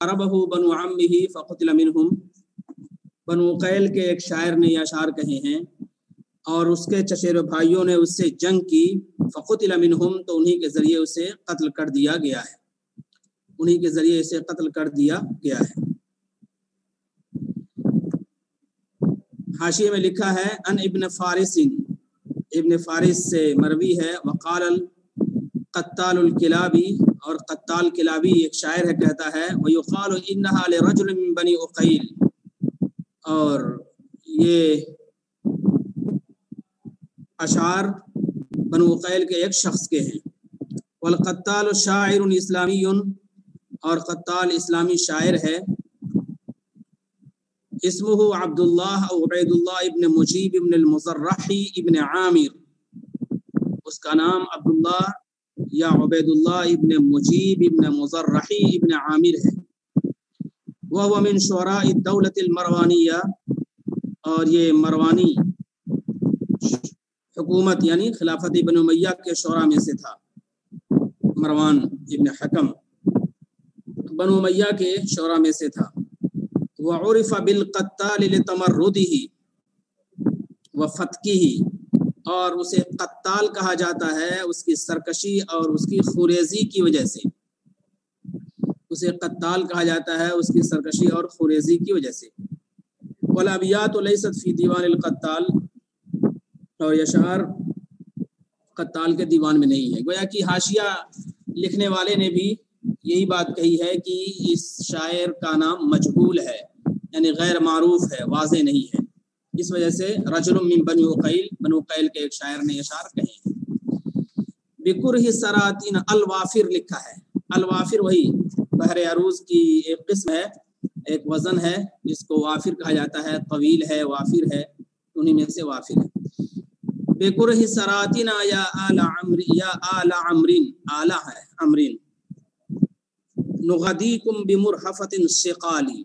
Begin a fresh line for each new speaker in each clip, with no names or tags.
عربہ بنو عمہ فقتل منہم، بنو قیل کے ایک شاعر نے یہ اشعار کہے ہیں اور اس کے چچیرے بھائیوں نے اس سے جنگ کی، فقتل منہم تو انہی کے ذریعے اسے قتل کر دیا گیا ہے، انہی کے ذریعے اسے قتل کر دیا گیا ہے۔ حاشیے میں لکھا ہے ان ابن فارس، ابن فارس سے مروی ہے، وقال قتال الکلابی، اور قتال کلابی ایک شاعر ہے کہتا ہے، ویقال انہا لرجل من بنی عقیل، اور یہ اشعار بنو عقیل کے ایک شخص کے ہیں۔ والقتال شاعر اسلامی، اور قتال اسلامی شاعر ہے، اسمہ عبداللہ او عبید اللہ ابن مجیب ابن المزرحی ابن عامر، اس کا نام عبداللہ یا عبید اللہ ابن مجیب ابن مزرحی ابن عامر ہے۔ وہو من شعراء الدولة المروانیہ، اور یہ مروانی حکومت یعنی خلافت بن امیہ کے شعراء میں سے تھا، مروان ابن حکم بنو امیہ کے شعراء میں سے تھا۔ وعرف بالقتال لتمردہ وفتکہ، اور اسے قتال کہا جاتا ہے اس کی سرکشی اور اس کی خوریزی کی وجہ سے، اسے قتال کہا جاتا ہے اس کی سرکشی اور خوریزی کی وجہ سے۔ والابیات لیست فی دیوان القتال، اور یہ اشعار قتال کے دیوان میں نہیں ہے۔ گویا کہ حاشیہ لکھنے والے نے بھی یہی بات کہی ہے کہ اس شاعر کا نام مجہول ہے، یعنی غیر معروف ہے، واضح نہیں ہے، اس وجہ سے رجل من بنی عقیل، بنو عقیل کے ایک شاعر نے اشعار کہے ہیں۔ بکرہ سراتین الوافر لکھا ہے، الوافر وہی بحر عروض کی ایک قسم ہے، ایک وزن ہے جس کو وافر کہا جاتا ہے، طویل ہے، وافر ہے، انہی میں سے وافر ہے۔ بکرہ سراتین یا آل عمر، یا آل عمرین، آلہ ہے عمرین، نغدیکم بمرحفت ثقالی،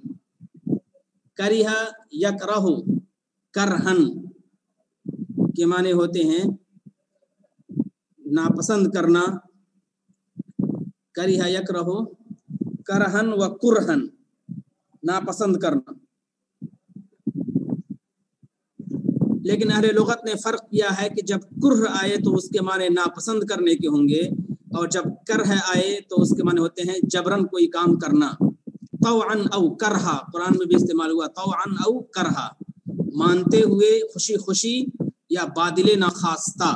کرہ یکرہ، کرہن کے معنی ہوتے ہیں ناپسند کرنا، کرہ یکرہ، کرہن و کرہن، ناپسند کرنا۔ لیکن اہل لغت نے فرق کیا ہے کہ جب کرہ آئے تو اس کے معنی ناپسند کرنے کے ہوں گے، اور جب کرہ آئے تو اس کے معنی ہوتے ہیں جبرن کوئی کام کرنا۔ طوعا او کرہا، قرآن میں بھی استعمال ہوا طوعا او کرہا، مانتے ہوئے خوشی خوشی یا بادل ناخواستہ،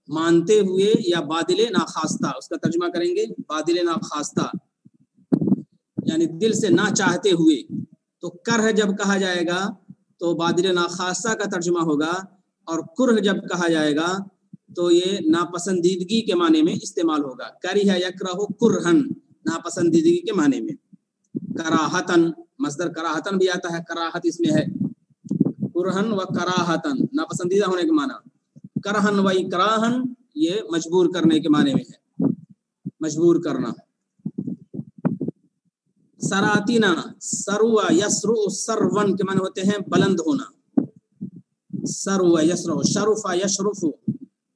مانتے ہوئے یا بادل ناخواستہ، اس کا ترجمہ کریں گے بادل ناخواستہ یعنی دل سے نہ چاہتے ہوئے۔ تو کرہ جب کہا جائے گا تو بادل ناخواستہ کا ترجمہ ہوگا، اور کرہ جب کہا جائے گا تو یہ ناپسندیدگی کے معنی میں استعمال ہوگا۔ کرہ یکرہ کرہن، ناپسندیدگی کے معنی میں۔ کراہتن، مصدر کراہتن بھی آتا ہے، کراہت اس میں ہے، کرہن و کراہتن ناپسندیدہ ہونے کے معنی، کرہن و اکراہن یہ مجبور کرنے کے معنی میں ہے، مجبور کرنا۔ سراتینا، سروا یسرع سرون کے معنی ہوتے ہیں بلند ہونا، سروا یسرع، شرف یشرف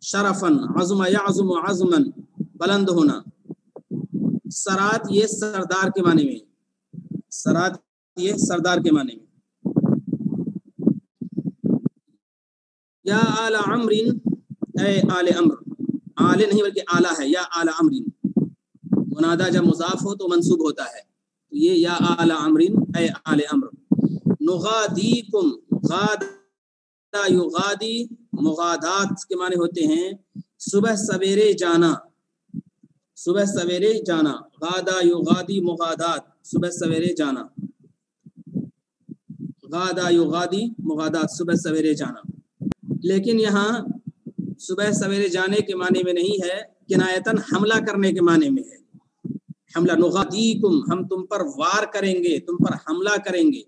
شرفن، عظم یعظم عظما، بلند ہونا۔ سرات یہ سردار کے معنی میں، سرات یہ سردار کے معنی میں۔ یا آل عمرین، اے آل عمر، آل نہیں بلکہ آلہ ہے، یا آل عمرین، منادہ جب مضاف ہو تو منصوب ہوتا ہے، تو یہ یا آل عمرین، اے آل عمر۔ نغادیکم، غادہ یغادی، مغادات کے معنی ہوتے ہیں صبح سویرے جانا، صبح سویرے جانا، غادہ یغادی مغادات، صبح سویرے جانا، غادہ یغادی مغادات، صبح سویرے جانا۔ لیکن یہاں صبح سویرے جانے کے معنی میں نہیں ہے، کنایتاً حملہ کرنے کے معنی میں ہے، حملہ، نغادیکم، ہم تم پر وار کریں گے، تم پر حملہ کریں گے،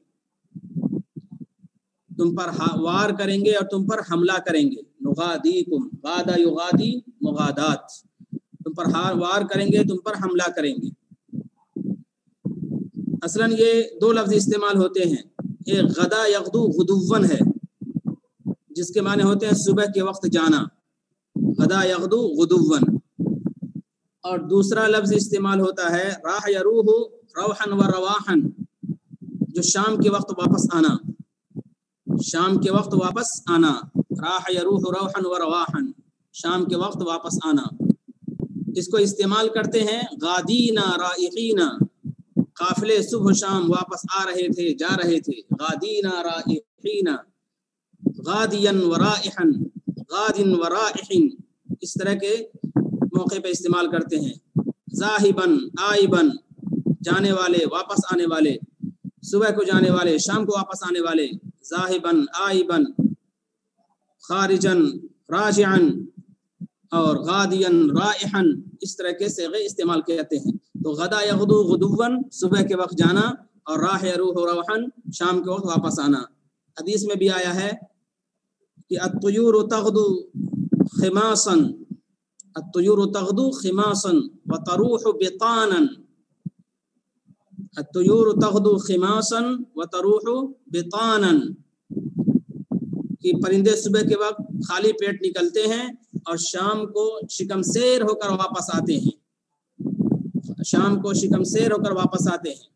تم پر وار کریں گے اور تم پر حملہ کریں گے۔ نغادیکم، غادہ یغادی مغادات، تم پر وار کریں گے، تم پر حملہ کریں گے۔ اصلاً یہ دو لفظ استعمال ہوتے ہیں، ایک غدا یغدو غدون ہے جس کے معنی ہوتے ہیں صبح کے وقت جانا، غدا یغدو غدون، اور دوسرا لفظ استعمال ہوتا ہے راح یروح روحن व रवाहन, जो शाम के वक्त वापस आना, शाम के वक्त वापस आना, राह यरूह रोहन व रवाहन, शाम के वक्त वापस आना। इसको इस्तेमाल करते हैं गादीना राइहीना, काफिले सुबह शाम वापस आ रहे थे, जा रहे थे। गादीना राइहीना, गादियन व राइहन, गादिन व राइहिन, इस तरह के मौके पे इस्तेमाल करते हैं। जाहिबन आइबन, जाने वाले वापस आने वाले, सुबह को जाने वाले शाम को वापस आने वाले। जाहिबन आइबन, खारिजन राजिअन और गादियन राइहन, इस तरह के सेगे इस्तेमाल करते हैं। तो गदा यगदू गुदुवन, सुबह के वक्त जाना, और राह यरूह रवहन, शाम के वक्त वापस आना। हदीस में भी आया है कि अत्तुयूर तगदू खिमासन, अत्तुयूर तगदू खिमासन व तरूह बितानन, अत्तुयूर तगदू खिमासन व तरूह बितानन, कि परिंदे सुबह के वक्त खाली पेट निकलते हैं और शाम को शिकमसेर होकर वापस आते हैं, शाम को शिकमसेर होकर वापस आते हैं।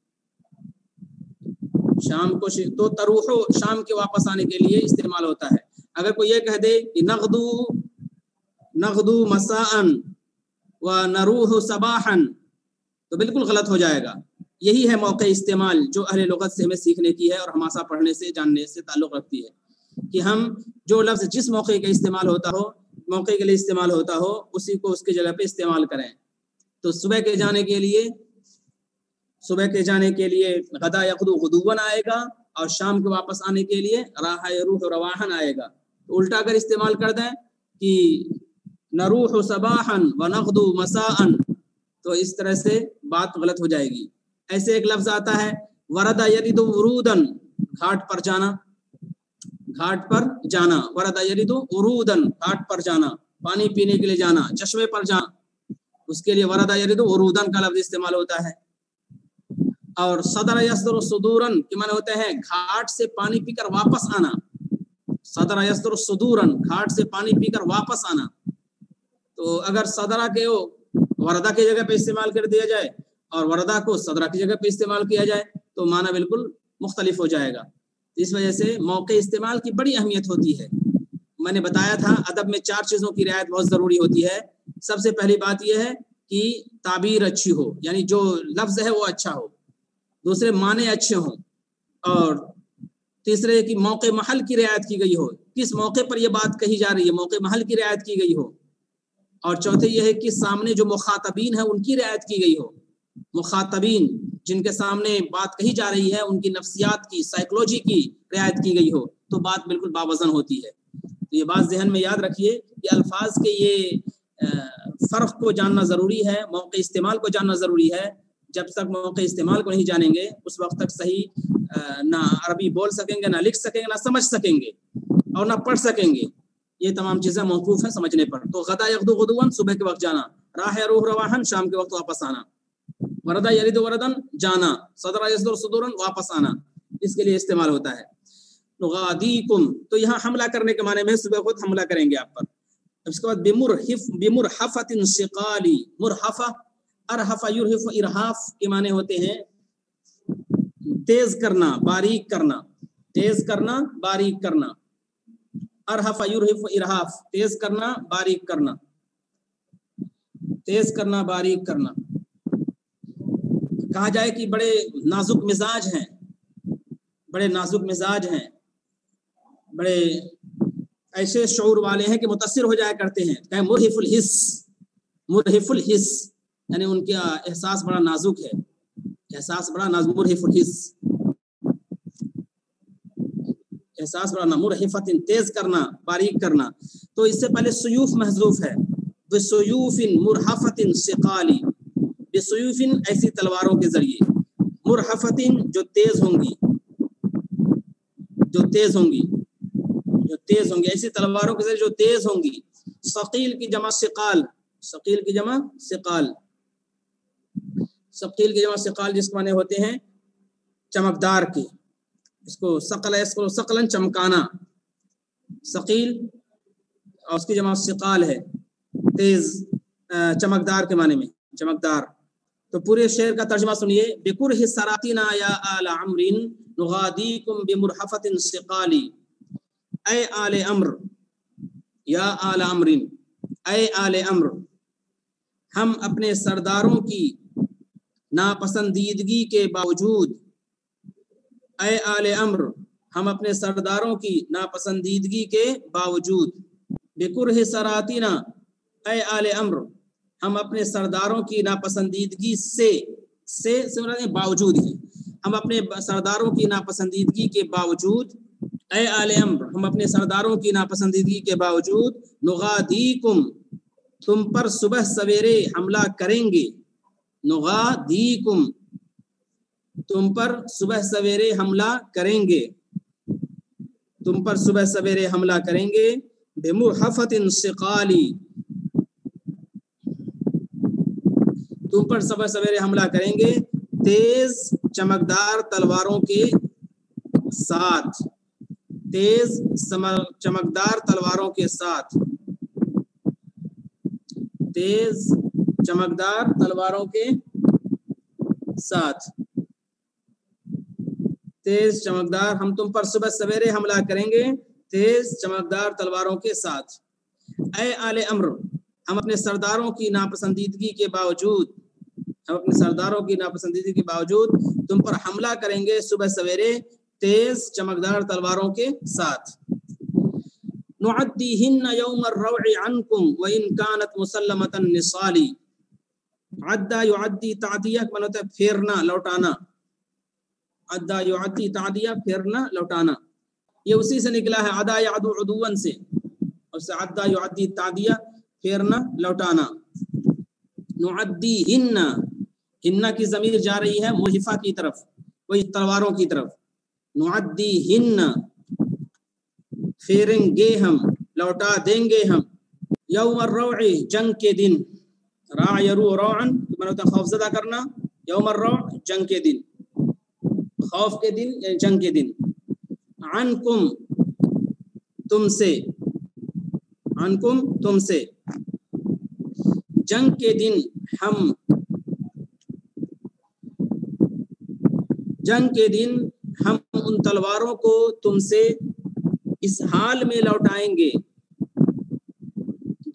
शाम को तो तरूहो शाम के वापस आने के लिए इस्तेमाल होता है। अगर कोई ये कह दे कि नगदू नगदू मसाअन व नरूह सबाहन, तो बिल्कुल गलत हो जाएगा। यही है मौके इस्तेमाल जो अहले लुगत से हमें सीखने की है और हमासा पढ़ने से जानने से ताल्लुक़ रखती है, कि हम जो लफ्ज़ जिस मौके का इस्तेमाल होता हो, मौके के लिए इस्तेमाल होता हो, उसी को उसकी जगह पे इस्तेमाल करें। तो सुबह के जाने के लिए, सुबह के जाने के लिए गदा यक़दू गुदुवन आएगा, और शाम के वापस आने के लिए राह यरूह रवाहन आएगा। तो उल्टा अगर इस्तेमाल कर दें कि नरूह सबाहन व नग़दू मसाअन, तो इस तरह से बात गलत हो जाएगी। ऐसे एक लफ्ज़ आता है वरदा यरिदु उरूदन, घाट पर जाना, घाट पर जाना। वरदा यरिदु उरूदन, घाट पर जाना, पानी पीने के लिए जाना, चश्मे पर जाना, उसके लिए वरदा यरिदु उरूदन का लफ्ज़ इस्तेमाल होता है। और सदर यसदुर सुदूरन के माने होते हैं घाट से पानी पीकर वापस आना। सदर यसदुर सुदूरन, घाट से पानी पीकर वापस आना। तो अगर सदरा के वरदा की जगह पे इस्तेमाल कर दिया जाए और वरदा को सदरा की जगह पे इस्तेमाल किया जाए तो माना बिल्कुल मुख्तलिफ हो जाएगा। इस वजह से मौके इस्तेमाल की बड़ी अहमियत होती है। मैंने बताया था अदब में 4 चीज़ों की रियायत बहुत ज़रूरी होती है। सबसे पहली बात यह है कि ताबीर अच्छी हो, यानी जो लफ्ज़ है वो अच्छा हो। दूसरे माने अच्छे हों, और तीसरे कि मौके महल की रियायत की गई हो, किस मौके पर यह बात कही जा रही है, मौके महल की रियायत की गई हो। और चौथे यह है कि सामने जो मुखातबीन है उनकी रियायत की गई हो। मुखातबीन जिनके सामने बात कही जा रही है उनकी नफ्सियात की, साइकोलॉजी की रियायत की गई हो, तो बात बिल्कुल बावज़न होती है। तो ये बात जहन में याद रखिए कि अल्फाज के ये फ़र्क को जानना ज़रूरी है, मौके इस्तेमाल को जानना ज़रूरी है। जब तक मौके इस्तेमाल को नहीं जानेंगे उस वक्त तक सही ना अरबी बोल सकेंगे, ना लिख सकेंगे, ना समझ सकेंगे और ना पढ़ सकेंगे। ये तमाम चीज़ें मौकूफ़ हैं समझने पर। तो गदा यग़दू गुदुवन, सुबह के वक्त जाना, राह यरूह रवाहन, शाम के वक्त वापस आना, वरदा यरिदु वरदन, जाना, सदरा यसदुर सुदूरन, वापस आना, इसके लिए इस्तेमाल होता है। गादीकुम, तो यहाँ हमला करने के माने में सुबह खुद हमला करेंगे आप पर। उसके बाद बिमुरहफतिन शिकाली, मुरहफा अरहफा युरहिफ इरहाफ के माने होते हैं तेज करना, बारीक करना, तेज करना, बारीक करना। अरहफा युरहिफ इरहाफ, तेज करना, बारीक करना, तेज करना, बारीक करना। कहा जाए कि बड़े नाजुक मिजाज हैं, बड़े नाजुक मिजाज हैं, बड़े ऐसे शऊर वाले हैं कि मुतासिर हो जाया करते हैं। कहें मुरहिफुल हिस्स, मुरहिफुल हिस्स यानी उनका एहसास बड़ा नाजुक है, एहसास बड़ा नाजुक। मुरहिफुल हिस्स, एहसास बड़ा, मुरहिफतिन, तेज करना, बारीक करना। तो इससे पहले सुयूफ महजूफ है, बिसुयूफिन मुरहफतिन शिकाली, बिसुयूफिन ऐसी तलवारों के जरिए, मुरहफतिन जो तेज होंगी, जो तेज होंगी, जो तेज होंगी, ऐसी तलवारों के जरिए जो तेज होंगी। सकील की जमा सिकाल, सकील की जमा सिकाल, सकील की जमा सिकाल जिसके माने होते हैं चमकदार के। इसको सकल है, इसको सकलन चमकाना, सकील, और उसकी जमा सिकाल है, तेज, चमकदार के माने में, चमकदार। तो पूरे शेर का तर्जमा सुनिए। बिकुरहि सरातिना या आल अम्रिन नुगादीकुम बिमुरहफतिन सिकाली। ऐ आले अम्र, या आल अम्रिन, ऐ आले अम्र, हम अपने सरदारों की नापसंदीदगी के बावजूद, ऐ आले अम्र, हम अपने सरदारों की नापसंदीदगी के बावजूद, बिकुरहि सरातिना, ऐ आले अम्र, हम अपने सरदारों की नापसंदीदगी से बावजूद है, हम अपने सरदारों की नापसंदीदगी के बावजूद, ऐ आले अम्र, हम अपने सरदारों की नापसंदीदगी के बावजूद, नुगादीकुम, तुम पर सुबह सवेरे हमला करेंगे, नुगादीकुम, तुम पर सुबह सवेरे हमला करेंगे, तुम पर सुबह सवेरे हमला करेंगे, बिमुरहफतिन सिकाली, तुम पर सुबह सवेरे हमला करेंगे तेज चमकदार तलवारों के साथ, तेज चमकदार तलवारों के साथ, तेज चमकदार तलवारों के साथ, तेज चमकदार, हम तुम पर सुबह सवेरे हमला करेंगे तेज चमकदार तलवारों के साथ। ऐ आले अम्र, हम अपने सरदारों की नापसंदीदगी के बावजूद, हम अपने सरदारों की नापसंदीदगी के बावजूद तुम पर हमला करेंगे सुबह सवेरे तेज चमकदार तलवारों के साथ। नुअद्दीहिन्न यौम अर्रव'i अन्कुम व इन कानत मुसल्लमतन निसाली। अद्दा युअद्दी तादिया का मतलब होता है फेरना, लौटाना। अद्दा युअद्दी तादिया, फेरना, लौटाना। ये उसी से निकला है, अदा यादु उदुवन से, उससे अद्दा युअद्दी तादिया, फेरना, लौटाना। नुअद्दीहिन्न, हिन्ना की ज़मीर जा रही है मुहिफा की तरफ, वही तलवारों की तरफ। नुअद्दीहिन्न, फेरेंगे हम, लौटा देंगे हम। यौम अर्रव'i, जंग के दिन। रा यरू रौअन तो होता है खौफजदा करना। यौम अर्रव', जंग के दिन, खौफ के दिन या जंग के दिन। अनकुम, तुमसे, अनकुम, तुमसे। जंग के दिन हम, जंग के दिन हम उन तलवारों को तुमसे इस हाल में लौटाएंगे।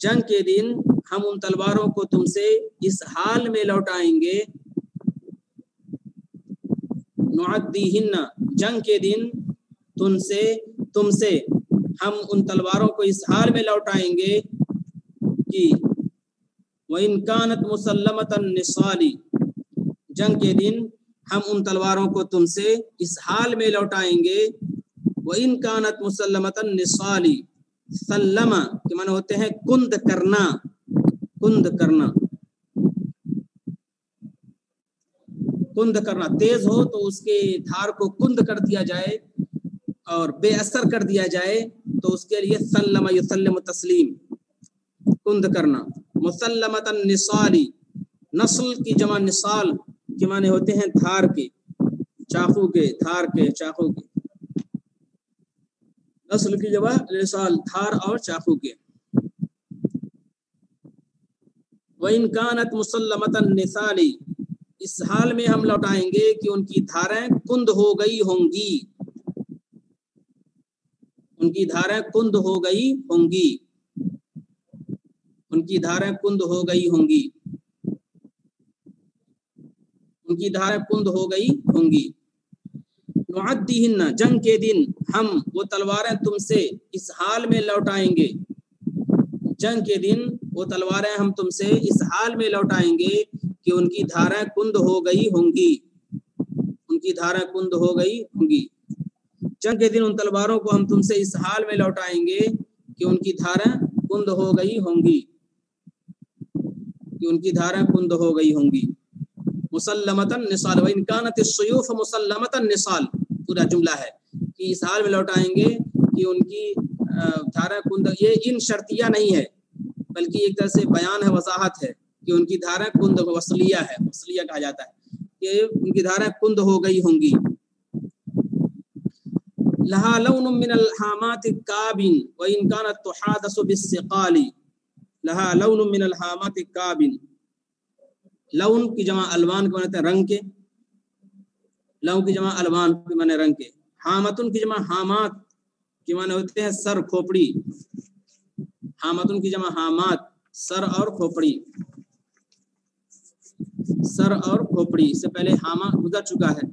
जंग के दिन हम उन तलवारों को तुमसे इस हाल में लौटाएंगे। नुअद्दीहिन्न, जंग के दिन तुमसे हम उन तलवारों को इस हाल में लौटाएंगे कि व इन कानत मुसल्लमतन निसाली, जंग के दिन हम उन तलवारों को तुमसे इस हाल में लौटाएंगे। व इन कानत मुसल्लमतन निसाली, सल्लमा के माने होते हैं कुंद करना, कुंद करना, कुंद करना। तेज हो तो उसके धार को कुंद कर दिया जाए और बेअसर कर दिया जाए तो उसके लिए सल्लमा युसल्लिमु तस्लीम, कुंद करना। मुसल्लमतन निसाली, नस्ल की जमा निसाल के माने होते हैं धार के, चाकू के, धार के, चाकू के। नस्ल की जमा निसाल, धार और चाकू के। व इन कानत मुसल्लमतन निसाली, इस हाल में हम लौटाएंगे कि उनकी धारें कुंद हो गई होंगी, उनकी धारें कुंद हो गई होंगी, उनकी धारें कुंद हो गई होंगी, उनकी धारें कुंद हो गई होंगी। नुअद्दीहिन्न, जंग के दिन हम वो तलवारें तुमसे इस हाल में लौटाएंगे। जंग के दिन वो तलवारें हम तुमसे इस हाल में लौटाएंगे कि उनकी धारें कुंद हो गई होंगी, उनकी धारें कुंद हो गई होंगी। जंग के दिन उन तलवारों को हम तुमसे इस हाल में लौटाएंगे कि उनकी धारें कुंद हो गई होंगी, कि उनकी धारें कुंद हो गई होंगी। मुसल्लमतन निसाल, व इन कानत अस्सुयूफ मुसल्लमतन निसाल, पूरा जुमला है कि इस हाल में लौटाएंगे कि उनकी धारें कुंद। ये इन शर्तिया नहीं है बल्कि एक तरह से बयान है, वजाहत है कि उनकी धारें कुंद, वसलिया है, वसलिया कहा जाता है कि उनकी धारें कुंद हो गई होंगी। लहा लौनुम मिनल हामाति काबिन व इन कानत तुहादसु बिस्सिकाली। लहा लौनुम मिनल हामाति काबिन, लौन की जमा अलवान के माने रंग के, लौन की जमा अलवान के माने रंग के। हामतुन की जमा हामात के माने होते हैं सर खोपड़ी, हामतुन की जमा हामात सर और खोपड़ी, सर और खोपड़ी। इससे पहले हामा गुजर चुका है।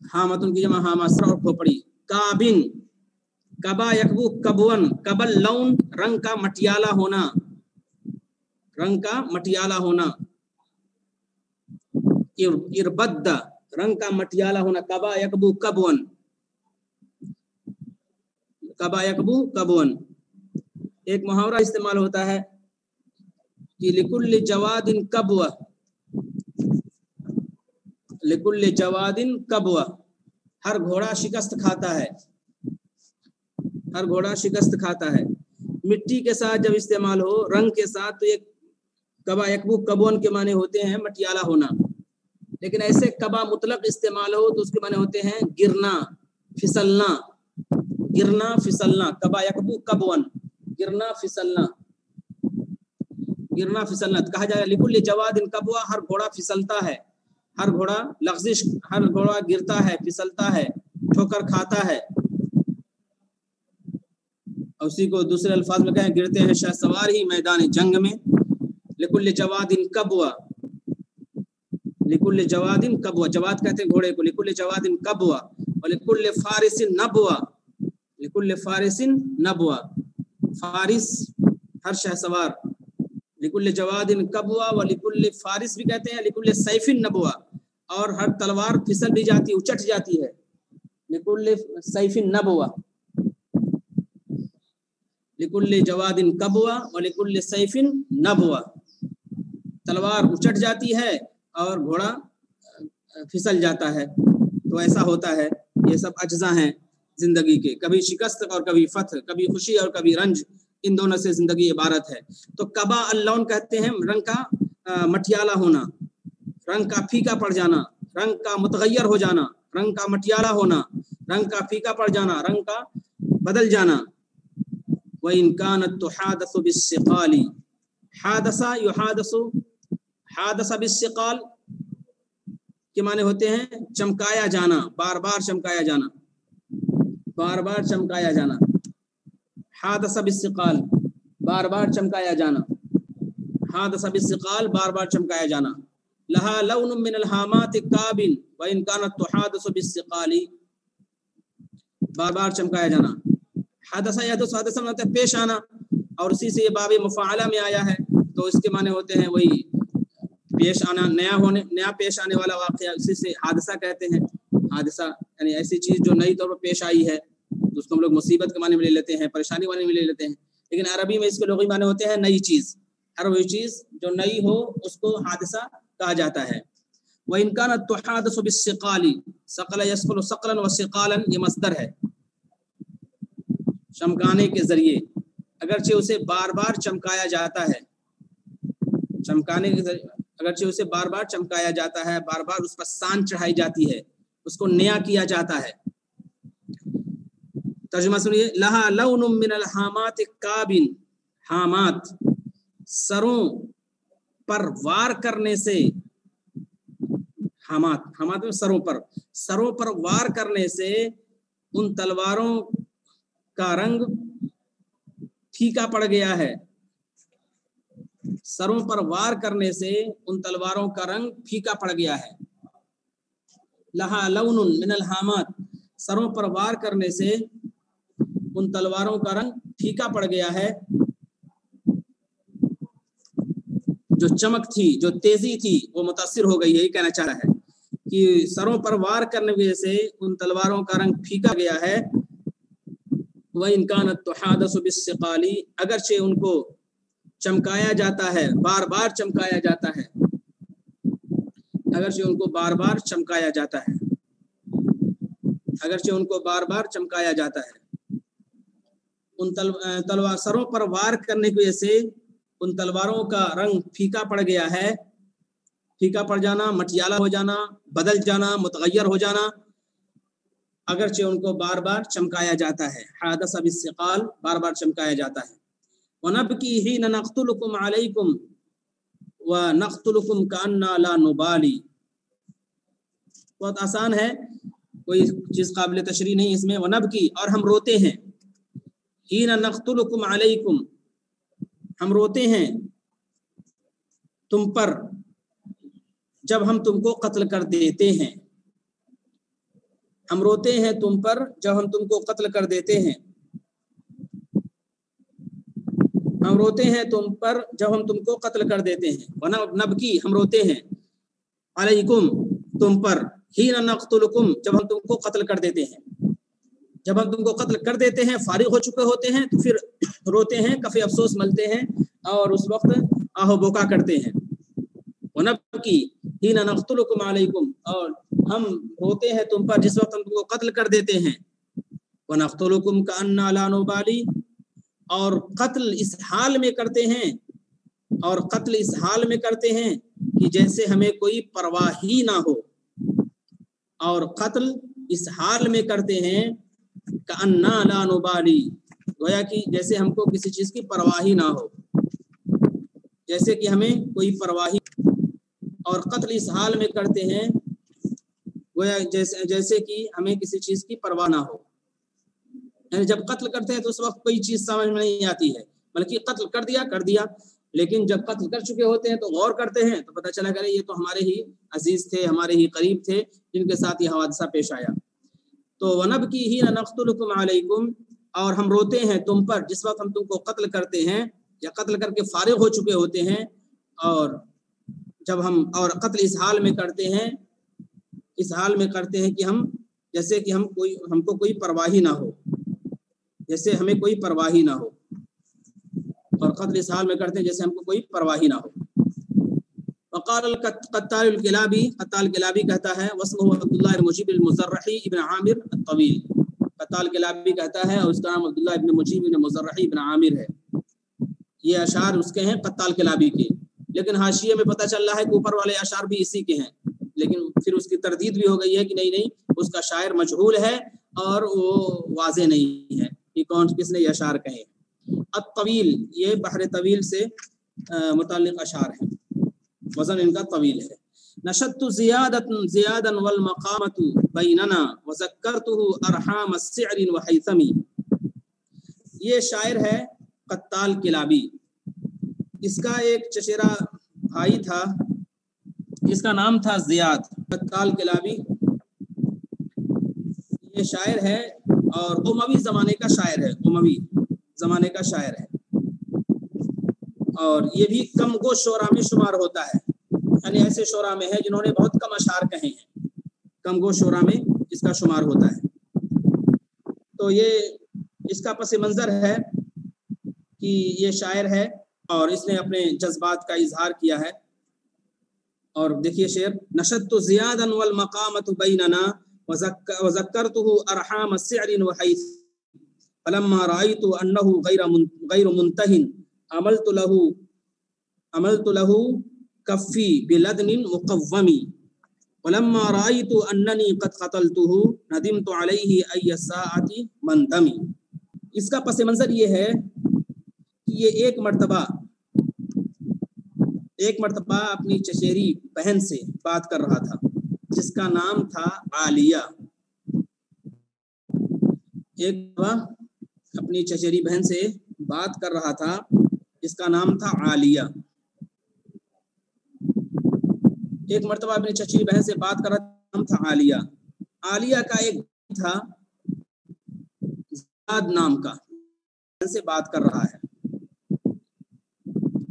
हामतुन की जमा हामा सर और खोपड़ी। काबिन, कबा यकबू कबवन, कबल लौन रंग का मटियाला होना, रंग का मटियाला होना। इरबद्दा रंग का मटियाला होना, कबा यकबू कबवन, कबा यकबू कबवन। एक मुहावरा इस्तेमाल होता है कि लिकुल्ल जवादिन कबवा, लिकुल्ल जवादिन कबवा, हर घोड़ा शिकस्त खाता है, हर घोड़ा शिकस्त खाता है। मिट्टी के साथ जब इस्तेमाल हो रंग के साथ तो ये कबा यकबू कबवन के माने होते हैं मटियाला होना। लेकिन ऐसे कबा मुतलक इस्तेमाल हो तो उसके माने होते हैं गिरना, फिसलना, गिरना फिसलना। कबा यकबू कबवन, गिरना फिसलना, गिरना फिसलना। तो कहा जाएगा लिकुल्ल जवादिन कबवा, हर घोड़ा फिसलता है, हर घोड़ा लग़ज़िश, हर घोड़ा गिरता है, फिसलता है, ठोकर खाता है। उसी को दूसरे अल्फाज में कहें गिरते हैं शहसवार ही मैदान जंग में। लिकुल्ल जवादिन कबवा, लिकुल्ल जवादिन कबवा, जवाद कहते हैं घोड़े को। लिकुल्ल जवादिन कबवा और लिकुल्ल फारिसिन नबवा, लिकुल्ल फारिसिन नबवा, फारिस हर शहसवार। लिकुल्ल जवादिन कबवा व लिकुल्ल फारिस भी कहते हैं, लिकुल्ल सैफिन नबवा, और हर तलवार फिसल भी जाती है, उचट जाती है। लिकुल्ल सैफिन नबवा, लिकुल्ल जवादिन कबवा व लिकुल्ल सैफिन नबवा, तलवार उचट जाती है और घोड़ा फिसल जाता है। तो ऐसा होता है। ये सब अज्जा हैं जिंदगी के, कभी शिकस्त और कभी फतह, कभी खुशी और कभी रंज, इन दोनों से जिंदगी इबारत है। तो कबा अल्लौन कहते हैं रंग का मटियाला होना, रंग का फीका पड़ जाना, रंग का मुतगय्यर हो जाना, रंग का मटियाला होना, रंग का फीका पड़ जाना, रंग का बदल जाना। व इन कानत तुहादसु बिस्सिकाली, हादसा युहादसु, हादसा बिस्सिकाल के माने होते हैं चमकाया जाना, बार बार चमकाया जाना, बार बार चमकाया जाना। हादसा बिस्सिकाल, बार बार चमकाया जाना, हादसा बिस्सिकाल, बार बार चमकाया जाना। लहा लौनुम मिनल हामाति काबिन व इन कानत तुहादसु बिस्सिकाली, बार बार चमकाया जाना। हादसा या तो हादसा मतलब है पेश आना, और उसी से ये बाब मुफ़ाअला में आया है। तो इसके माने होते हैं वही पेश आना, नया होने, नया पेश आने वाला वाक़या, उसी से हादसा कहते हैं। हादसा यानी ऐसी चीज़ जो नई तौर पर पेश आई है, तो उसको हम लोग मुसीबत के माने में ले लेते हैं, परेशानी माने में ले लेते हैं। लेकिन अरबी में इसके लुग़वी माने होते हैं नई चीज़, हर वही चीज़ जो नई हो उसको हादसा कहा जाता है। व इन कानत तुहादसु बिस्सिकाली, सकल यस्कुलु सकलन व सिकालन, ये मस्दर है चमकाने के जरिए, अगरचे उसे बार बार चमकाया जाता है, चमकाने के जरिए, अगरचे उसे बार बार चमकाया जाता है, बार बार उस पर शान चढ़ाई जाती है, उसको नया किया जाता है। तर्जुमा सुनिए, लहा लौनुम मिनल हामात काबिन, हामात सरों पर वार करने से, हामात, हामात में सरों पर वार करने से उन तलवारों का रंग फीका पड़ गया है, सरों पर वार करने से उन तलवारों का रंग फीका पड़ गया है। लहा लौनुन मिनल हामात, सरों पर वार करने से उन तलवारों का रंग फीका पड़ गया है। जो चमक थी, जो तेजी थी, वो मुतासिर हो गई है। ये कहना चाह रहा है कि सरों पर वार करने की वजह से उन तलवारों का रंग फीका गया है। वह इनकानत तुहादसु बिस्सिकाली, अगरचे उनको चमकाया जाता है, बार बार चमकाया जाता है, अगरचे उनको बार बार चमकाया जाता है, अगरचे उनको बार बार चमकाया जाता है। उन तलवार सरों पर वार करने की वजह से उन तलवारों का रंग फीका पड़ गया है। फीका पड़ जाना, मटियाला हो जाना, बदल जाना, मुतगय्यर हो जाना, अगरचे उनको बार बार चमकाया जाता है। हादसा बिस्सिकाल, बार बार चमकाया जाता है। वनबकी हीन नक़्तुलुकुम अलैकुम, वनक़्तुलुकुम कअन्ना ला नुबाली। बहुत आसान है, कोई चीज़ काबिल तशरीह नहीं इसमें। वनबकी, और हम रोते हैं, हीना नक़्तुलुकुम अलैकुम, हम रोते हैं तुम पर जब हम तुमको कत्ल कर देते हैं। हम रोते हैं तुम पर जब हम तुमको कत्ल कर देते हैं। हम रोते हैं तुम पर जब हम तुमको कत्ल कर देते हैं। वनबकी, हम रोते हैं, अलैकुम, तुम पर, हीना नक़्तुलुकुम, जब हम तुमको कत्ल कर देते हैं। जब हम तुमको कत्ल कर देते हैं, फारिग हो चुके होते हैं, तो फिर रोते हैं, कफ़े अफसोस मलते हैं और उस वक्त आहो बोका करते हैं। वनबकी हीना नक़्तुलुकुम अलैकुम, और हम रोते हैं तुम पर जिस वक्त हम तुमको कत्ल कर देते हैं। वनक़्तुलुकुम कअन्ना ला नुबाली, और कत्ल इस हाल में करते हैं, और कत्ल इस हाल में करते हैं कि जैसे हमें कोई परवाह ही ना हो। और कत्ल इस हाल में करते हैं कअन्ना ला नुबाली, गोया कि जैसे हमको किसी चीज़ की परवाह ही ना हो, जैसे कि हमें कोई परवाह ही। और कत्ल इस हाल में करते हैं गोया जैसे कि हमें किसी चीज़ की परवाह ना हो। यानी जब कत्ल करते हैं तो उस वक्त कोई चीज़ समझ में नहीं आती है, बल्कि कत्ल कर दिया, लेकिन जब कत्ल कर चुके होते हैं तो गौर करते हैं तो पता चला करे ये तो हमारे ही अजीज थे, हमारे ही करीब थे, जिनके साथ ये हादसा पेश आया। तो वनबकी हीना नक़्तुलुकुम अलैकुम, और हम रोते हैं तुम पर जिस वक्त हम तुमको कत्ल करते हैं या कत्ल करके फारिग हो चुके होते हैं। और जब हम, और कत्ल इस हाल में करते हैं, इस हाल में करते हैं कि हम जैसे कि हमको कोई परवाह ही ना हो, जैसे हमें कोई परवाह ही ना हो। और कत्ल इस हाल में करते हैं जैसे हमको कोई परवाह ही ना हो। वक़ाल क़त्ताल किलाबी, क़त्ताल किलाबी कहता है, वस्मुहु अब्दुल्लाह इब्न मुजीब अल-मुज़र्रही इब्न आमिर अत-तवील। क़त्ताल किलाबी कहता है और उसका नाम अब्दुल्लाह इब्न मुजीब इब्न मुज़र्रही इब्न आमिर है। ये अशार उसके हैं क़त्ताल किलाबी के, लेकिन हाशिये में पता चल रहा है कि ऊपर वाले अशार भी इसी के हैं, लेकिन फिर उसकी तरदीद भी हो गई है कि नहीं उसका शायर मजहूल है और वो वाज़े नहीं है कि कौन किसने ये अशार कहे। अत-तवील, ये बहर तवील से मुताल्लिक़ अशार हैं, वज़न इनका तवील है। नशत्तु ज़ियादन वल मक़ामतु बैनना व ज़क्करतुहु अरहाम अस्सिअर व हैथमी। ये शायर है क़त्ताल किलाबी। इसका एक चचेरा भाई था, इसका नाम था ज़ियाद। क़त्ताल किलाबी ये शायर है और उमवी ज़माने का शायर है, उमवी ज़माने का शायर है, और ये भी कमगो शोरा में शुमार होता है। यानी ऐसे शोरा में है जिन्होंने बहुत कम अशार कहे हैं, कमगो शोरा में इसका शुमार होता है। तो ये इसका पस मंज़र है कि ये शायर है और इसने अपने जज्बात का इजहार किया है। और देखिए शेर, नशत्तु ज़ियादन वल मक़ामतु बैनना व ज़क्करतुहु अरहाम अस्सिअर व हैथ फलम्मा रायतु अन्नहु गैर मुंतहिन अमलतु लहु कफ़ी बिलदनिन मुक़व्वमी वलम्मा रायतु अन्ननी क़द क़तलतुहु नदिमतु अलैहि अय्य साअति मंदमी। इसका पस मंज़र ये है कि ये एक मर्तबा अपनी चचेरी बहन से बात कर रहा था जिसका नाम था आलिया। एक अपनी चचेरी बहन से बात कर रहा था जिसका नाम था आलिया। एक मर्तबा अपनी चचेरी बहन से बात कर रहा था, नाम था आलिया। आलिया का एक था ज़ियाद नाम का, बहन से बात कर रहा है।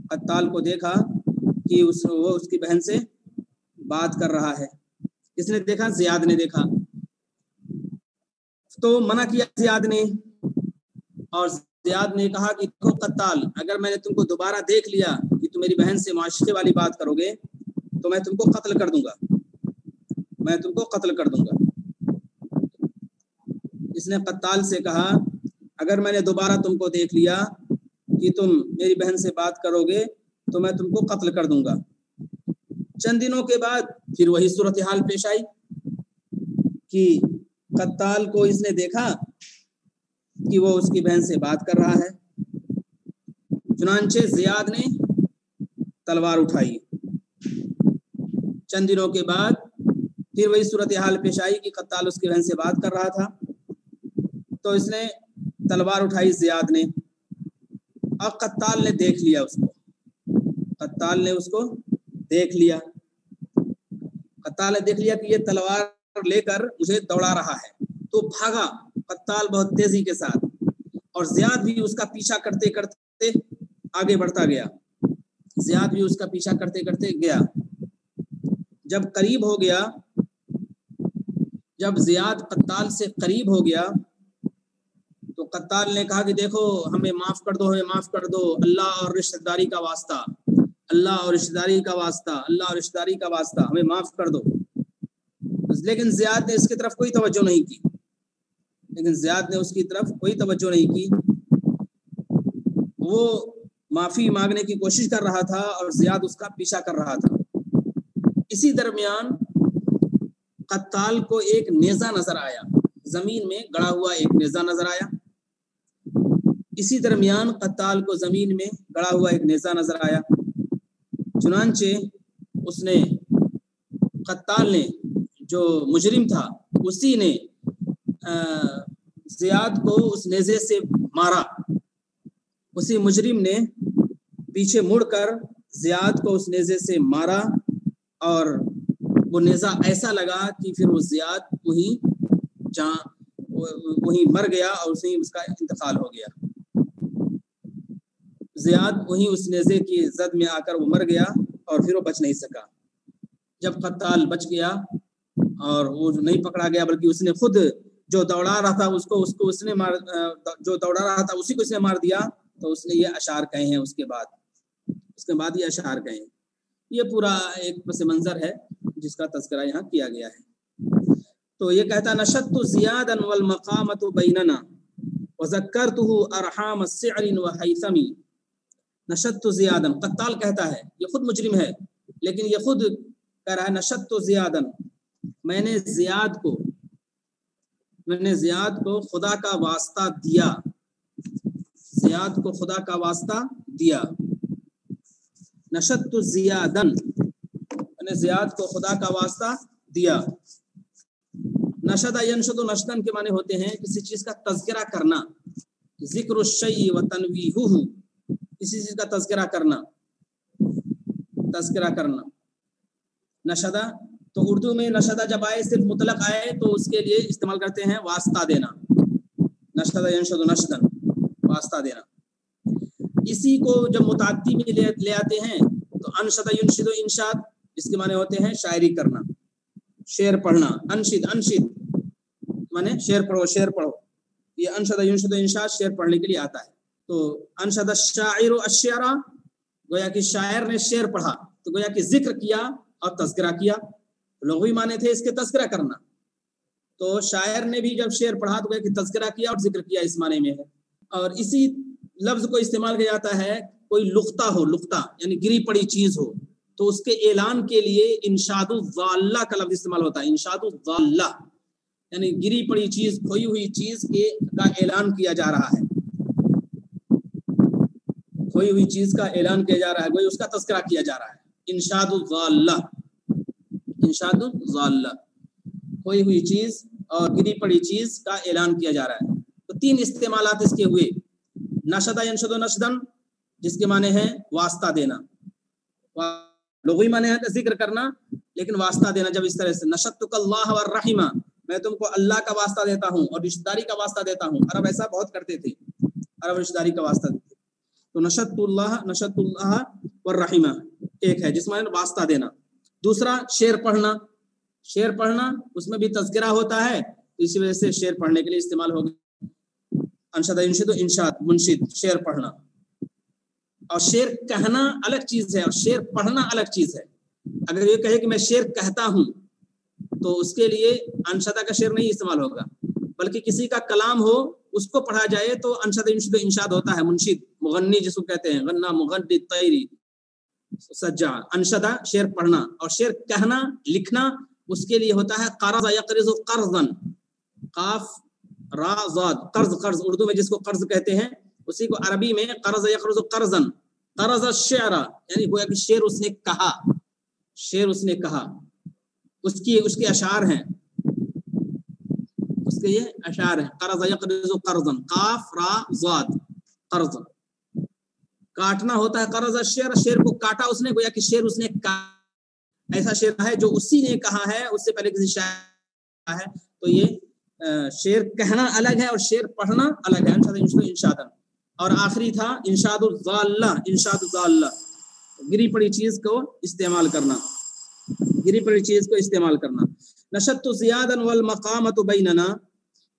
क़त्ताल को देखा कि वो उसकी बहन से बात कर रहा है। किसने देखा? ज़ियाद ने देखा। तो मना किया ज़ियाद ने, और ज़ियाद ने कहा कि देखो क़त्ताल, अगर मैंने तुमको दोबारा देख लिया कि तुम मेरी बहन से मुआशरे वाली बात करोगे तो मैं तुमको कत्ल कर दूंगा, मैं तुमको कत्ल कर दूंगा। इसने क़त्ताल से कहा, अगर मैंने दोबारा तुमको देख लिया कि तुम मेरी बहन से बात करोगे तो मैं तुमको कत्ल कर दूंगा। चंद दिनों के बाद फिर वही सूरत हाल पेश आई कि क़त्ताल को इसने देखा कि वो उसकी बहन से बात कर रहा है। चुनांचे ज़ियाद ने तलवार उठाई چند دنوں کے بعد پھر وہی صورتحال پیش آئی کہ قتال اس کی بہن سے بات کر رہا تھا، تو اس نے تلوار اٹھائی زیاد نے، اور قتال نے دیکھ لیا اس کو، قتال نے اس کو دیکھ لیا، قتال نے دیکھ لیا کہ یہ تلوار لے کر مجھے دوڑا رہا ہے، تو بھاگا قتال بہت تیزی کے ساتھ، اور زیاد بھی اس کا پیچھا کرتے کرتے آگے بڑھتا گیا، زیاد بھی اس کا پیچھا کرتے کرتے گیا۔ جب قریب ہو گیا، جب زیاد قتال سے قریب ہو گیا تو قتال نے کہا کہ دیکھو ہمیں معاف کر دو، ہمیں معاف کر دو، اللہ اور رشتہ داری کا واسطہ، اللہ اور رشتہ داری کا واسطہ، اللہ اور رشتہ داری کا واسطہ، ہمیں معاف کر دو۔ لیکن زیاد نے اس کی طرف کوئی توجہ نہیں کی، لیکن زیاد نے اس کی طرف کوئی توجہ نہیں کی، وہ معافی مانگنے کی کوشش کر رہا تھا اور زیاد اس کا پیچھا کر رہا تھا۔ اسی درمیان قتال کو ایک نیزہ نظر آیا، زمین میں گڑا ہوا ایک نیزہ نظر آیا، اسی درمیان قتال کو زمین میں گڑا ہوا ایک نیزہ نظر آیا۔ چنانچہ اس نے، قتال نے، جو مجرم تھا اسی نے زیاد کو اس نیزے سے مارا، اسی مجرم نے پیچھے مڑ کر زیاد کو اس نیزے سے مارا، اور وہ نیزہ ایسا لگا کہ پھر وہ زیاد وہیں مر گیا اور وہیں اس کا انتقال ہو گیا۔ زیاد وہیں اس نیزے کی زد میں آ کر وہ مر گیا اور پھر وہ بچ نہیں سکا۔ جب قتال بچ گیا اور وہ نہیں پکڑا گیا بلکہ اس نے خود جو دوڑا رہا تھا اس نے جو دوڑا رہا تھا اسی کو اس نے مار دیا، تو اس نے یہ اشعار کہے ہیں، اس کے بعد یہ اشعار کہے ہیں۔ یہ پورا ایک پس منظر ہے جس کا تذکرہ یہاں کیا گیا ہے۔ تو یہ کہتا نشدت زیادا والمقامۃ بیننا وذکرته ارحام السعر وحیثم۔ نشدت زیادا، قتال کہتا ہے، یہ خود مجرم ہے لیکن یہ خود کہہ رہا ہے نشدت زیادا، میں نے زیاد کو خدا کا واسطہ دیا، زیاد کو خدا کا واسطہ دیا۔ نشدت زیادا، میں نے زیاد کو خدا کا واسطہ دیا۔ نشد ینشد نشدن کے معنی ہوتے ہیں کسی چیز کا تذکرہ کرنا، ذکر الشیء و تنویہہ، کسی چیز کا تذکرہ کرنا۔ نشدہ تو اردو میں نشدہ جب آئے صرف مطلق آئے تو اس کے لیے استعمال کرتے ہیں واسطہ دینا، نشد ینشد نشدن، واسطہ دینا۔ اسی کو جب متعدی میں لے آتے ہیں تو انشد ینشد انشاد، اس کے معنی ہوتے ہیں شاعری کرنا، شعر پڑھنا۔ انشد معنی شعر پڑھو، یہ انشد ینشد انشاد شعر پڑھنے کے لیے آتا ہے۔ تو انشد الشاعر الشعر، گویا کہ شاعر نے شعر پڑھا، تو گویا کہ ذکر کیا اور تذکرہ کیا، لغوی معنی تھے اس کے تذکرہ کرنا۔ تو شاعر نے بھی جب شعر پڑھا تو گویا کہ تذکرہ کیا اور ذکر کیا، اس معنی میں ہے۔ اور اسی لفظ کو استعمال کیا جاتا ہے کوئی لقطہ ہو، لقطہ یعنی گری پڑی چیز ہو تو اس کے اعلان کے لیے انشاد الضالہ کا لفظ استعمال ہوتا ہے۔ انشاد الضالہ یعنی گری پڑی چیز، کھوئی ہوئی چیز کا اعلان کیا جا رہا ہے، کھوئی ہوئی چیز کا اعلان کیا جا رہا ہے، کوئی اس کا تذکرہ کیا جا رہا ہے۔ انشاد الضالہ، انشاد الضالہ، کھوئی ہوئی چیز اور گری پڑی چیز کا اعلان کیا جا رہا ہے۔ تو تین استعمالات اس کے ہوئے، نشد ینشد نشدن جس کے معنی ہے واسطہ دینا، لغوی معنی ہے ذکر کرنا لیکن واسطہ دینا۔ جب اس طرح سے نشدتک اللہ والرحمہ، میں تم کو اللہ کا واسطہ دیتا ہوں اور رشتہ داری کا واسطہ دیتا ہوں۔ عرب ایسا بہت کرتے تھے، عرب رشتہ داری کا واسطہ دیتے۔ تو نشدت اللہ والرحمہ ایک ہے جس معنی واسطہ دینا۔ دوسرا شعر پڑھنا، شعر پڑھنا اس میں بھی تذکرہ ہوتا ہے، اسی وجہ سے شعر پڑھنے کے لیے استعمال ہوگا۔ انشد ینشد انشاد، منشد، شعر پڑھنا۔ اور شعر کہنا الگ چیز ہے اور شعر پڑھنا الگ چیز ہے۔ اگر یہ کہے کہ میں شعر کہتا ہوں تو اس کے لیے انشدہ کا شعر نہیں استعمال ہوگا، بلکہ کسی کا کلام ہو اس کو پڑھا جائے تو انشد ینشد انشاد ہوتا ہے۔ منشد، مغنی جس کو کہتے ہیں، غنا مغنی طیری سجع۔ انشدہ شعر پڑھنا، اور شعر کہنا لکھنا اس کے لیے ہوتا ہے قرض یقرض قرضا، قاف را ضاد، قرض اردو میں جس کو قرض کہتے ہیں اسی کو عربی میں قرض یقرض قرضا، قرض الشعر یعنی گویا کہ شعر اس نے کہا، شعر اس نے کہا، اس کے اشعار ہیں، اس کے یہ اشعار ہیں. قرض یقرض قرضا، قاف را ضاد، قرض کاٹنا ہوتا ہے. قرض الشعر، شعر کو کاٹا اس نے، گویا کہ شعر اس نے ایسا شعر ہے جو اسی نے کہا ہے، اس سے پہلے کسی شاعر ہے. تو یہ شعر کہنا الگ ہے اور شعر پڑھنا الگ ہے. انشاد. اور آخری تھا انشاد الضالہ، انشاد الضالہ، گری پڑی چیز کو استعمال کرنا، گری پڑی چیز کو استعمال کرنا. نشدت زیادا والمقامۃ بیننا،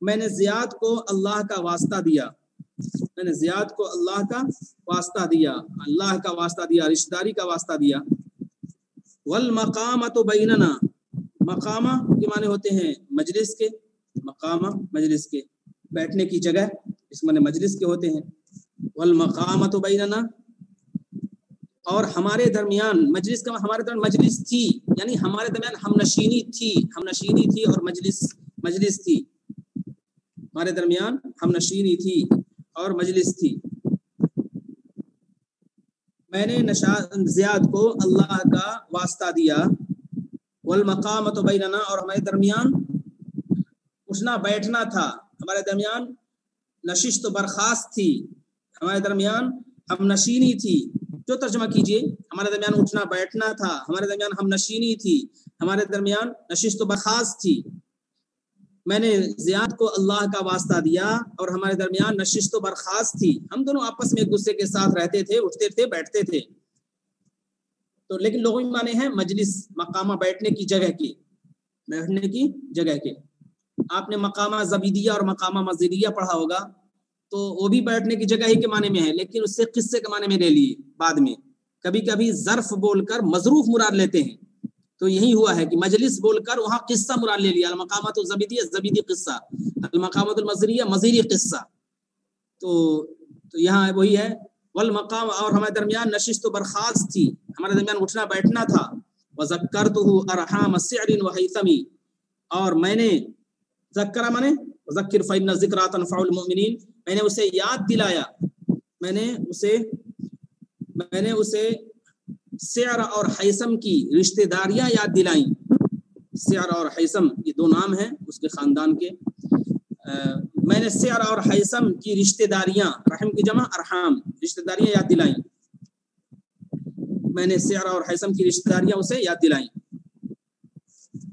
میں نے زیاد کو اللہ کا واسطہ دیا، میں نے زیاد کو اللہ کا واسطہ دیا، اللہ کا واسطہ دیا، رشتہ داری کا واسطہ دیا. والمقامۃ بیننا، مقامہ کے معنی ہوتے ہیں مجلس کے، مقامہ مجلس کے، بیٹھنے کی جگہ، اس معنی مجلس کے ہوتے ہیں. والمقامۃ بیننا، اور ہمارے درمیان، مجلس کا ہمارے درمیان مجلس تھی، یعنی ہمارے درمیان ہم نشینی تھی، ہم نشینی تھی اور مجلس تھی، ہمارے درمیان ہم نشینی تھی اور مجلس تھی. میں نے زیاد کو اللہ کا واسطہ دیا. والمقامۃ بیننا، اور ہمارے درمیان اٹھنا بیٹھنا تھا، ہمارے درمیان نشست و برخاست تھی، ہمارے درمیان ہم نشینی تھی. جو ترجمہ کیجئے، ہمارے درمیان اٹھنا بیٹھنا تھا، ہمارے درمیان ہم نشینی تھی، ہمارے درمیان نشست و برخاست تھی. میں نے زیاد کو اللہ کا واسطہ دیا اور ہمارے درمیان نشست و برخاست تھی. ہم دونوں آپس میں ایک دوسرے کے ساتھ رہتے تھے، اٹھتے تھے، بیٹھتے تھے. تو لیکن لغوی معنی ہے مجلس، مقامہ بیٹھنے کی جگہ کی، بیٹھنے کی جگہ کے. آپ نے مقامہ زبیدیہ اور مقامہ مزیدیہ پڑھا ہوگا، تو وہ بھی بیٹھنے کی جگہ ہی کے معنی میں ہے، لیکن اس سے قصے کے معنی میں لے لیے. بعد میں کبھی کبھی ظرف بول کر مظروف مراد لیتے ہیں، تو یہی ہوا ہے کہ مجلس بول کر وہاں قصہ مراد لے لیا. المقامات الزبیدیہ زبیدی قصہ، المقامات المزریہ مزیدی قصہ. تو یہاں وہی ہے. والمقام، اور ہمارے درمیان نشست و برخاست تھی، ہمارے درمیان اٹھنا بیٹھنا تھا. وذکرتہ ارحام سعر وحیثم، اور میں نے ذکر مانے ذکر فإن الذکرى تنفع المؤمنین، میں نے اسے یاد دلایا، میں نے اسے سعر اور حیثم کی رشتہ داریاں یاد دلائیں. سعر اور حیثم یہ دو نام ہیں اس کے خاندان کے. میں نے سعر اور حیثم کی رشتہ داریاں، رحم کی جمع ارحام، رشتہ داریاں یاد دلائیں. میں نے سعر اور حیثم کی رشتہ داریاں اسے یاد دلائیں.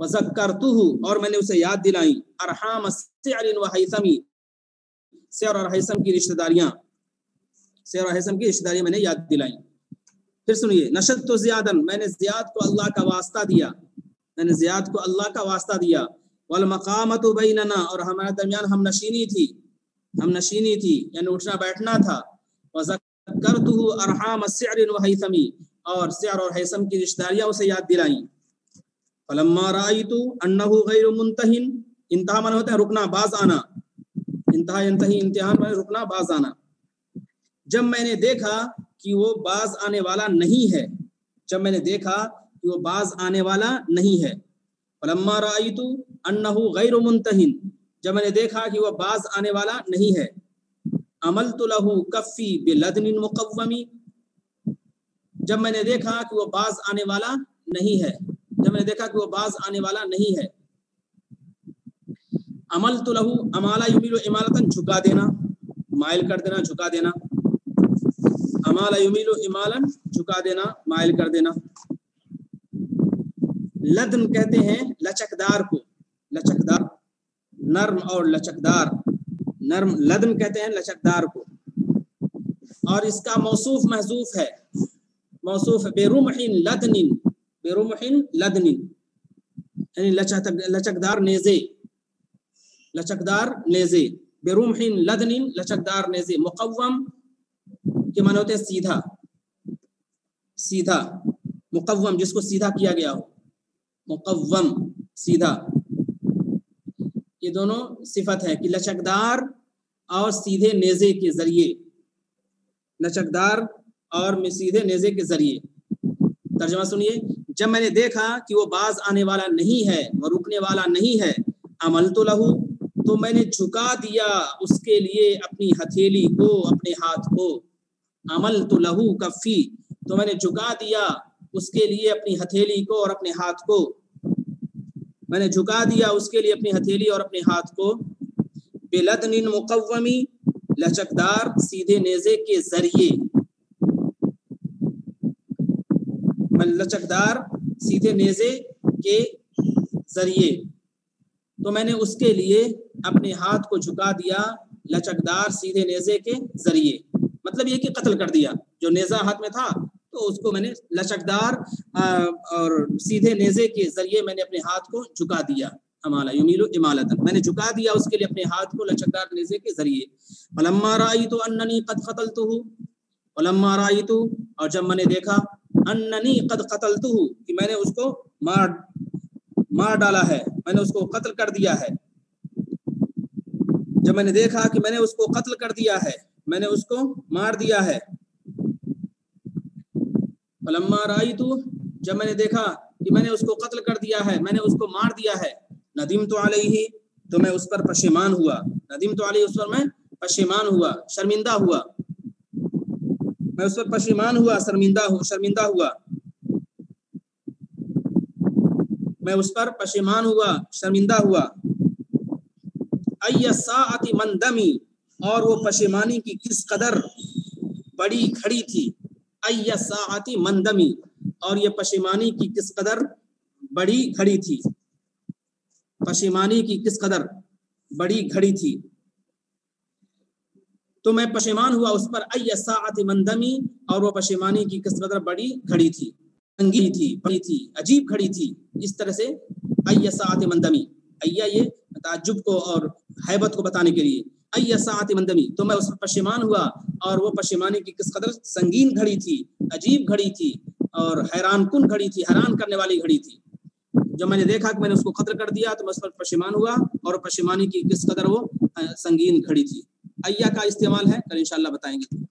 وذکرتہ، اور میں نے اسے یاد دلائیں، ارحام سعر و حیثم، سعر اور حیثم کی رشتہ داریاں، سعر اور حیثم کی رشتہ داریاں میں نے یاد دلائیں. پھر سنیے، نشدت زیادن، میں نے زیاد کو اللہ کا واسطہ دیا، میں نے زیاد کو اللہ کا واسطہ دیا. والمقامۃ بیننا، اور ہمارے درمیان ہم نشینی تھی یعنی اٹھنا بیٹھنا تھا. وذکرتہ ارحام سعر و حیثم، اور سعر اور حیثم کی رشتہ داریاں اسے یاد دلائیں. فلما رأیت انہ غیر منتہی، انتہا مانا ہوتا ہے رکنا، باز آنا، انتہا ینتہی امتحان میں رکنا باز آنا. جب میں نے دیکھا کہ وہ باز آنے والا نہیں ہے، جب میں نے دیکھا کہ وہ باز آنے والا نہیں ہے. فلما رأیت انہ غیر منتہی، جب میں نے دیکھا کہ وہ باز آنے والا نہیں ہے. عملت لہ کفی بلدن مقوم، جب میں نے دیکھا کہ وہ باز آنے والا نہیں ہے، جب میں نے دیکھا کہ وہ باز آنے والا نہیں ہے. عملت لہ، امالا یمیل امالتن، جھکا دینا، مائل کر دینا، جھکا دینا. امالا یمیل امالن، جھکا دینا، مائل کر دینا. لدن کہتے ہیں لچکدار کو، لچکدار، نرم اور لچکدار، نرم، لدن کہتے ہیں لچکدار کو. اور اس کا موصوف محذوف ہے، موصوف بے رمح لدن، بے رمح لدن، یعنی لچکدار نیزے، لچکدار نیزے، بے رمح لدن، لچکدار نیزے. مقوم کے معنی ہوتے ہیں سیدھا، سیدھا، مقوم جس کو سیدھا کیا گیا ہو، مقوم سیدھا. یہ دونوں صفت ہے کہ لچکدار اور سیدھے نیزے کے ذریعے، لچکدار اور سیدھے نیزے کے ذریعے. ترجمہ سنیے، جب میں نے دیکھا کہ وہ باز آنے والا نہیں ہے، وہ رکنے والا نہیں ہے. عملت لہ، تو میں نے جھکا دیا اس کے لیے اپنی ہتھیلی کو، اپنے ہاتھ کو. عملت لہ کفی، تو میں نے جھکا دیا اس کے لیے اپنی ہتھیلی کو اور اپنے ہاتھ کو، میں نے جھکا دیا اس کے لیے اپنی ہتھیلی اور اپنے ہاتھ کو، بلدن مقومی، لچکدار سیدھے نیزے کے ذریعے، لچکدار سیدھے نیزے کے ذریعے، تو میں نے اس کے لیے اپنے ہاتھ کو جھکا دیا لچکدار سیدھے نیزے کے ذریعے، مطلب یہ کہ قتل کر دیا، جو نیزہ ہاتھ میں تھا تو اس کو میں نے لچکدار اور سیدھے نیزے کے ذریعے میں نے اپنے ہاتھ کو جھکا دیا، امالا یمیل امالۃ، میں نے جھکا دیا اس کے لیے اپنے ہاتھ کو لچکدار نیزے کے ذریعے، فلما رأیت اننی قد قتلتہ، فلما رأیت، اور جب میں نے دیکھا، اننی قد قتلتہ، کہ میں نے اس کو مار ڈالا ہے، میں نے اس کو قتل کر دیا ہے، جب میں نے دیکھا کہ میں نے اس کو قتل کر دیا ہے، میں نے اس کو مار دیا ہے، فلما رأیت، جب میں نے دیکھا کہ میں نے اس کو قتل کر دیا ہے، میں نے اس کو مار دیا ہے، ندمت علیہ، تو میں اس پر پشیمان ہوا، ندمت علیہ، اس پر میں پشیمان ہوا، شرمندہ ہوا، میں اس پر پشیمان ہوا، شرمندہ ہوا، میں اس پر پشیمان ہوا، شرمندہ ہوا، ای الساعۃ مندمی، اور وہ پشیمانی کی کس قدر بڑی کھڑی تھی، ای الساعۃ مندمی، اور یہ پشیمانی کی کس قدر بڑی کھڑی تھی، پشیمانی کی کس قدر بڑی کھڑی تھی، تو میں پشیمان ہوا اس پر، ای الساعۃ مندمی، اور وہ پشیمانی کی کس قدر بڑی کھڑی تھی، انگی تھی، بڑی تھی، عجیب کھڑی تھی، اس طرح سے ای الساعۃ مندمی، ایا یہ تعجب کو اور ہیبت کو بتانے کے لیے، ای الساعۃ مندمی، تو میں اس پر پشیمان ہوا، اور وہ پشیمانی کی کس قدر سنگین گھڑی تھی، عجیب گھڑی تھی، اور حیران کن گھڑی تھی، حیران کرنے والی گھڑی تھی، جب میں نے دیکھا کہ میں نے اس کو قتل کر دیا تو میں اس پر پشیمان ہوا، اور پشیمانی کی کس قدر وہ سنگین گھڑی تھی۔ ایا کا استعمال ہے، کل انشاءاللہ بتائیں گے۔